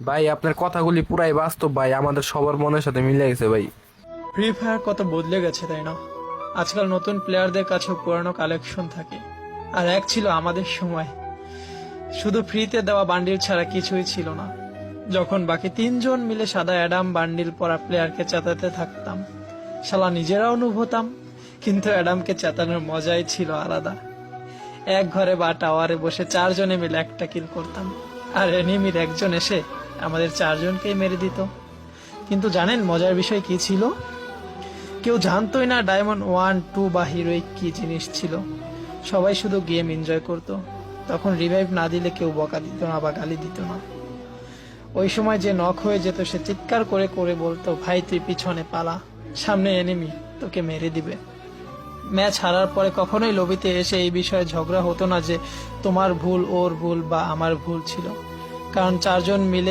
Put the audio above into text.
ভাই আপনার কথাগুলি পুরাই বাস্তব ভাই, আমাদের সবার মনের সাথে মিলে গেছে ভাই। ফ্রি ফায়ার কত বদলে গেছে তাই না? আজকাল নতুন প্লেয়ারদের কাছেও পুরানো কালেকশন থাকে। আর এক ছিল আমাদের সময়, শুধু ফ্রিতে দেওয়া বান্ডিল ছাড়া কিছুই ছিল না। যখন বাকি তিনজন মিলে সাদা অ্যাডাম বান্ডিল পরা প্লেয়ারকে চেতাতে থাকতাম, শালা নিজেরাও নুব হতাম, কিন্তু অ্যাডামকে চেতানোর মজাই ছিল আলাদা। এক ঘরে বা টাওয়ারে বসে চারজনে মিলে একটা কিল করতাম, আর এনিমির একজন এসে আমাদের চারজনকেই মেরে দিত। কিন্তু জানেন মজার বিষয় কি ছিল? কেউ জানতোই না ডায়মন্ড 1, 2 বা হিরোইক কি জিনিস ছিল। সবাই শুধু গেম এনজয় করত। তখন রিভাইভ না দিলে কেউ বকা দিত না বা গালি দিত না। ওই সময় যে নক হয়ে যেত সে চিৎকার করে করে বলতো, ভাই তুই পিছনে পালা, সামনে এনিমি, তোকে মেরে দিবে। ম্যাচ হারার পরে কখনোই লবিতে এসে এই বিষয়ে ঝগড়া হতো না যে তোমার ভুল, ওর ভুল বা আমার ভুল ছিল, কারণ চারজন মিলে